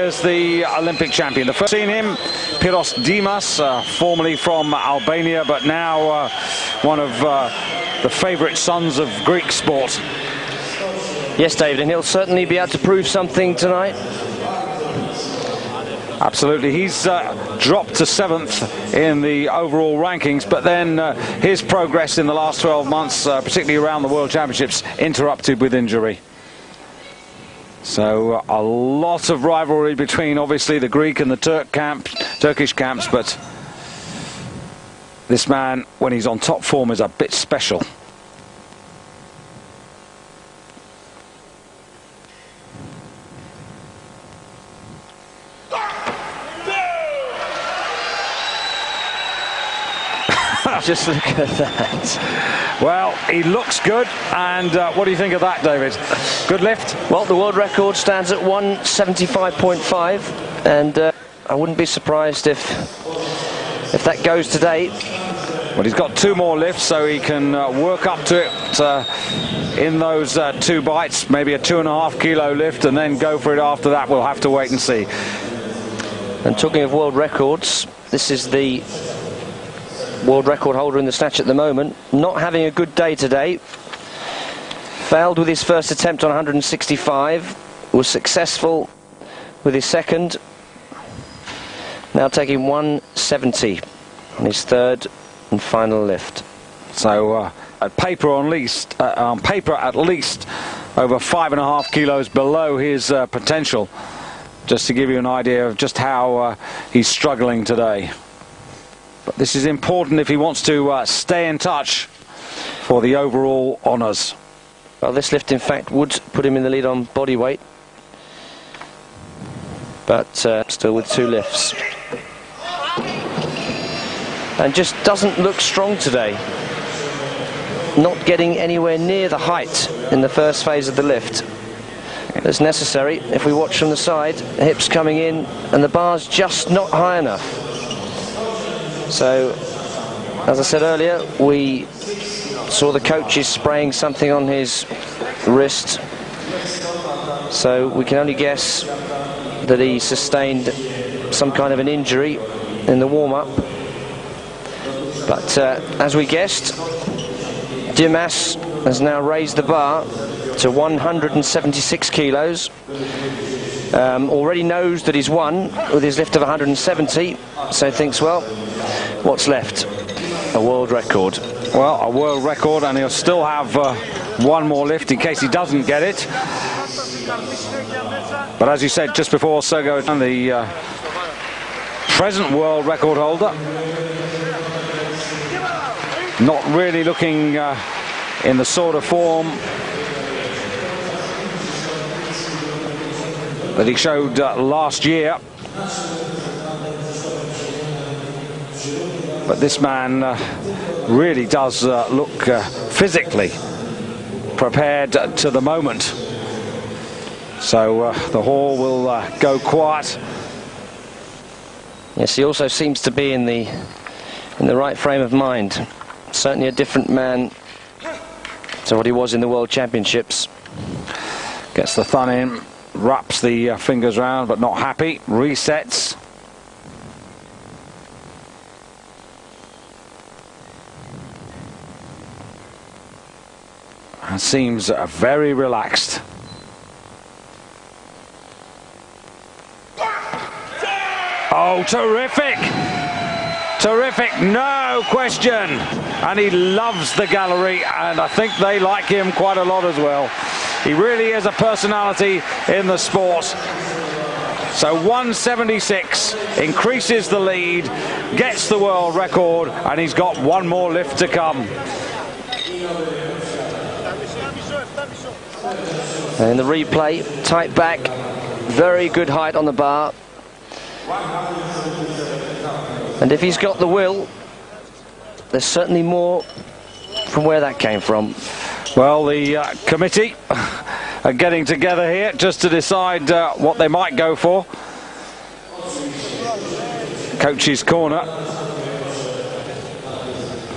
Here's the Olympic champion. The first seen him, Pyrros Dimas, formerly from Albania, but now one of the favourite sons of Greek sport. Yes, David, and he'll certainly be able to prove something tonight. Absolutely. He's dropped to 7th in the overall rankings, but then his progress in the last 12 months, particularly around the World Championships, interrupted with injury. So a lot of rivalry between, obviously, the Greek and the Turkish camps, but this man, when he's on top form, is a bit special. Just look at that. Well, he looks good, and what do you think of that, David? Good lift? Well, the world record stands at 175.5, and I wouldn't be surprised if that goes today. Well, he's got 2 more lifts, so he can work up to it in those 2 bites, maybe a 2.5 kilo lift, and then go for it after that. We'll have to wait and see. And talking of world records, this is the world record holder in the snatch at the moment, not having a good day today. Failed with his first attempt on 165, was successful with his second, now taking 170 on his third and final lift. So on paper at least over 5.5 kilos below his potential, just to give you an idea of just how he's struggling today. But this is important if he wants to stay in touch for the overall honours. Well, this lift, in fact, would put him in the lead on body weight, but still with 2 lifts. And just doesn't look strong today. Not getting anywhere near the height in the first phase of the lift that's necessary. If we watch from the side, the hips coming in, and the bar's just not high enough. So, as I said earlier, we saw the coaches spraying something on his wrist. So we can only guess that he sustained some kind of an injury in the warm-up. But as we guessed, Dimas has now raised the bar to 176 kilos. Already knows that he's won with his lift of 170, so thinks, well, what's left? A world record. Well, a world record, and he'll still have 1 more lift in case he doesn't get it. But as you said just before, Sergio, the present world record holder, not really looking in the sort of form that he showed last year. But this man really does look physically prepared to the moment. So the hall will go quiet. Yes, he also seems to be in the right frame of mind. Certainly a different man to what he was in the World Championships. Gets the thumb in, wraps the fingers round, but not happy. Resets. And seems very relaxed. Oh, terrific! Terrific, no question. And he loves the gallery, and I think they like him quite a lot as well. He really is a personality in the sport. So 176 increases the lead, gets the world record, and he's got 1 more lift to come. And in the replay, tight back, very good height on the bar. And if he's got the will, there's certainly more from where that came from. Well, the committee are getting together here just to decide what they might go for. Coach's corner.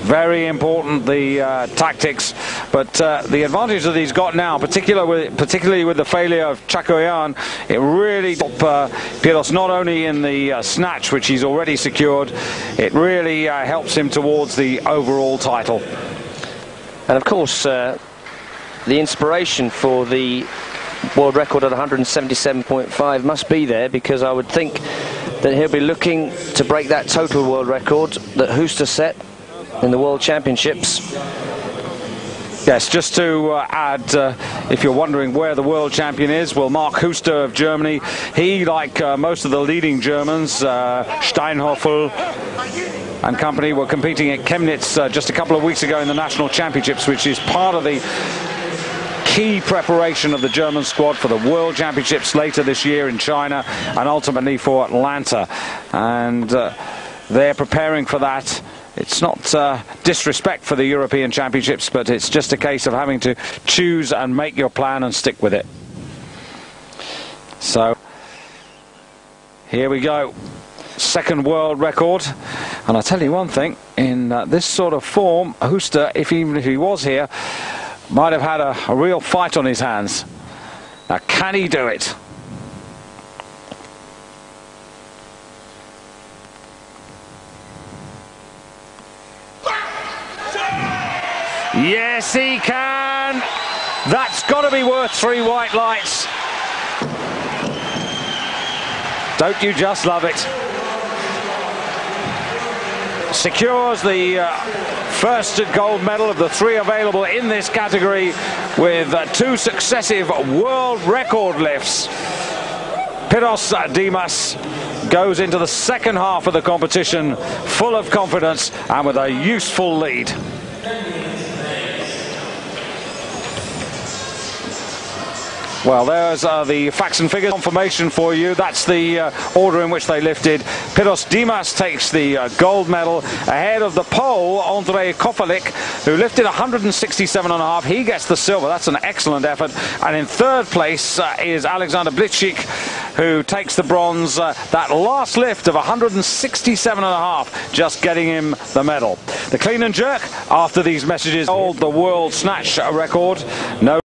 Very important, the tactics But the advantage that he's got now, particularly with the failure of Chakoyan, it really Pyrros not only in the snatch, which he's already secured, it really helps him towards the overall title. And of course, the inspiration for the world record at 177.5 must be there, because I would think that he'll be looking to break that total world record that Huster set in the World Championships. Yes, just to add, if you're wondering where the world champion is, well, Mark Huster of Germany, he, like most of the leading Germans, Steinhoffel and company, were competing at Chemnitz just a couple of weeks ago in the national championships, which is part of the key preparation of the German squad for the World Championships later this year in China and ultimately for Atlanta. And they're preparing for that. It's not disrespect for the European Championships, but it's just a case of having to choose and make your plan and stick with it. So here we go. Second world record. And I'll tell you one thing, in this sort of form, Huster, even if he was here, might have had a real fight on his hands. Now, can he do it? Yes, he can. That's got to be worth 3 white lights. Don't you just love it? Secures the first gold medal of the 3 available in this category with 2 successive world record lifts. Pyrros Dimas goes into the second half of the competition full of confidence and with a useful lead. Well, there's the facts and figures confirmation for you. That's the order in which they lifted. Pyrros Dimas takes the gold medal ahead of the Pole, Andrzej Kofalik, who lifted 167.5. He gets the silver. That's an excellent effort. And in third place is Alexander Blitschik, who takes the bronze. That last lift of 167.5, just getting him the medal. The clean and jerk, after these messages, hold the world snatch record. No